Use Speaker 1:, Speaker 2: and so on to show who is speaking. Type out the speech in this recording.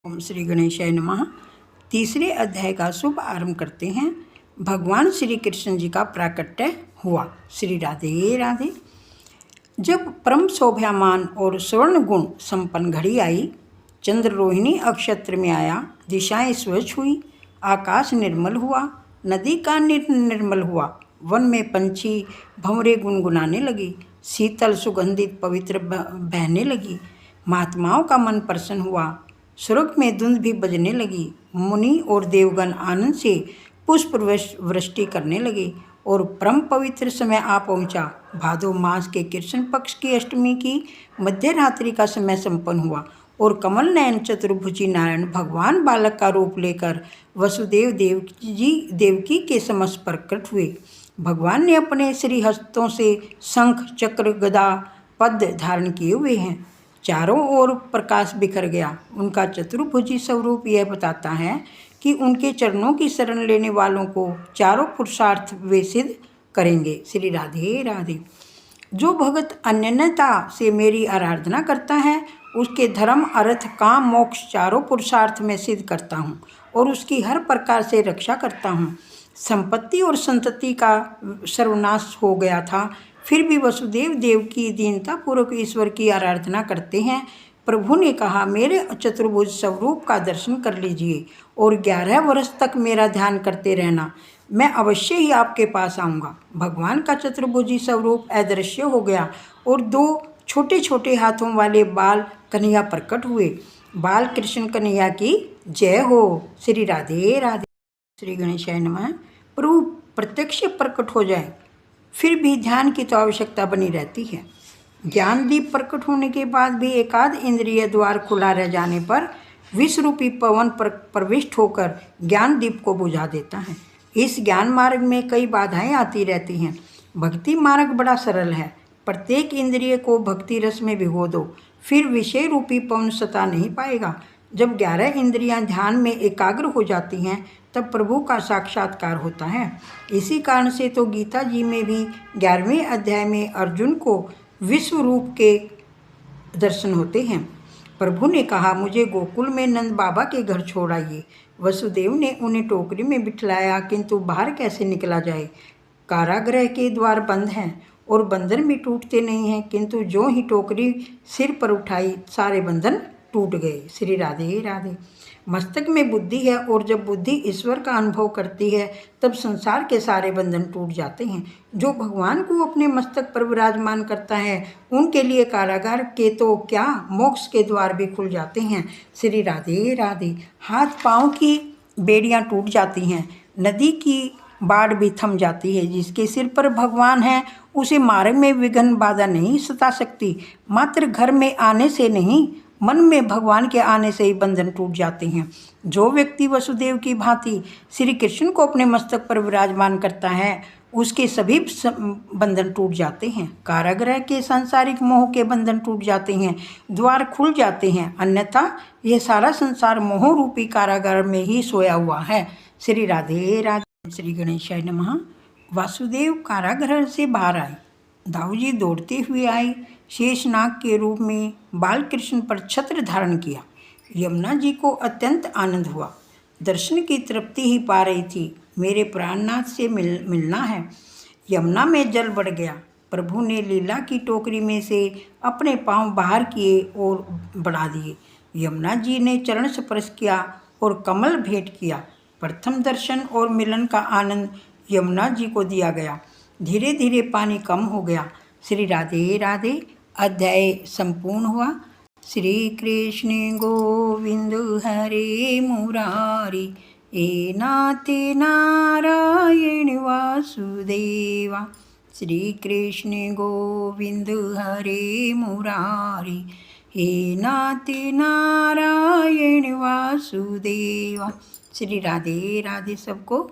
Speaker 1: ओम श्री गणेशाय नमः। तीसरे अध्याय का शुभ आरंभ करते हैं। भगवान श्री कृष्ण जी का प्राकट्य हुआ। श्री राधे राधे। जब परम शोभामान और स्वर्ण गुण संपन्न घड़ी आई, चंद्र रोहिणी अक्षत्र में आया, दिशाएं स्वच्छ हुई, आकाश निर्मल हुआ, नदी का निर्मल हुआ, वन में पंछी भंवरे गुनगुनाने लगे, शीतल सुगंधित पवित्र बहने लगी, महात्माओं का मन प्रसन्न हुआ, स्वर्ग में धुंध भी बजने लगी, मुनि और देवगण आनंद से पुष्प वृष्टि करने लगे और परम पवित्र समय आ पहुंचा। भादो मास के कृष्ण पक्ष की अष्टमी की मध्य रात्रि का समय संपन्न हुआ और कमल नयन चतुर्भुजी नारायण भगवान बालक का रूप लेकर वसुदेव देवकी के समक्ष प्रकट हुए। भगवान ने अपने श्री हस्तों से शंख चक्र गदा पद्म धारण किए हुए हैं। चारों ओर प्रकाश बिखर गया। उनका चतुर्भुजी स्वरूप यह बताता है कि उनके चरणों की शरण लेने वालों को चारों पुरुषार्थ वे सिद्ध करेंगे। श्री राधे राधे। जो भगत अनन्यता से मेरी आराधना करता है, उसके धर्म अर्थ काम मोक्ष चारों पुरुषार्थ में सिद्ध करता हूँ और उसकी हर प्रकार से रक्षा करता हूँ। संपत्ति और संतति का सर्वनाश हो गया था, फिर भी वसुदेव देव की दीनता पूर्वक ईश्वर की आराधना करते हैं। प्रभु ने कहा, मेरे चतुर्भुज स्वरूप का दर्शन कर लीजिए और 11 वर्ष तक मेरा ध्यान करते रहना, मैं अवश्य ही आपके पास आऊँगा। भगवान का चतुर्भुजी स्वरूप अदृश्य हो गया और 2 छोटे छोटे हाथों वाले बाल कन्हैया प्रकट हुए। बाल कृष्ण कन्हैया की जय हो। श्री राधे राधे। श्री गणेशाय नमः। प्रभु प्रत्यक्ष प्रकट हो जाए, फिर भी ध्यान की तो आवश्यकता बनी रहती है। ज्ञान दीप प्रकट होने के बाद भी एकाध इंद्रिय द्वार खुला रह जाने पर विश्व रूपी पवन प्रविष्ट होकर ज्ञान दीप को बुझा देता है। इस ज्ञान मार्ग में कई बाधाएं आती रहती हैं। भक्ति मार्ग बड़ा सरल है। प्रत्येक इंद्रिय को भक्ति रस में भिगो दो, फिर विषय रूपी पवन सता नहीं पाएगा। जब 11 इंद्रियां ध्यान में एकाग्र हो जाती हैं, तब प्रभु का साक्षात्कार होता है। इसी कारण से तो गीता जी में भी 11वें अध्याय में अर्जुन को विश्व रूप के दर्शन होते हैं। प्रभु ने कहा, मुझे गोकुल में नंद बाबा के घर छोड़ आइए। वसुदेव ने उन्हें टोकरी में बिठलाया, किंतु बाहर कैसे निकला जाए। कारागृह के द्वार बंद हैं और बंधन भी टूटते नहीं हैं, किंतु जो ही टोकरी सिर पर उठाई, सारे बंधन टूट गए। श्री राधे राधे। मस्तक में बुद्धि है और जब बुद्धि ईश्वर का अनुभव करती है, तब संसार के सारे बंधन टूट जाते हैं। जो भगवान को अपने मस्तक पर विराजमान करता है, उनके लिए कारागार के तो क्या, मोक्ष के द्वार भी खुल जाते हैं। श्री राधे राधे। हाथ पाँव की बेड़ियाँ टूट जाती हैं, नदी की बाढ़ भी थम जाती है। जिसके सिर पर भगवान है, उसे मार्ग में विघ्न बाधा नहीं सता सकती। मात्र घर में आने से नहीं, मन में भगवान के आने से ही बंधन टूट जाते हैं। जो व्यक्ति वसुदेव की भांति श्री कृष्ण को अपने मस्तक पर विराजमान करता है, उसके सभी बंधन टूट जाते हैं। कारागृह के सांसारिक मोह के बंधन टूट जाते हैं, द्वार खुल जाते हैं। अन्यथा यह सारा संसार मोह रूपी कारागार में ही सोया हुआ है। श्री राधे राधे। श्री गणेशाय नमः। वासुदेव कारागृह से बाहर आए। दाऊजी दौड़ते हुए आए। शेषनाग के रूप में बालकृष्ण पर छत्र धारण किया। यमुना जी को अत्यंत आनंद हुआ। दर्शन की तृप्ति ही पा रही थी। मेरे प्राणनाथ से मिलना है। यमुना में जल बढ़ गया। प्रभु ने लीला की टोकरी में से अपने पांव बाहर किए और बढ़ा दिए। यमुना जी ने चरण स्पर्श किया और कमल भेंट किया। प्रथम दर्शन और मिलन का आनंद यमुना जी को दिया गया। धीरे धीरे पानी कम हो गया। श्री राधे राधे। अध्याय संपूर्ण हुआ। श्री कृष्ण गोविंद हरे मुरारी, हे नाथे नारायण वासुदेवा। श्री कृष्ण गोविंद हरे मुरारी, हे नाथे नारायण वासुदेवा। श्री राधे राधे सबको।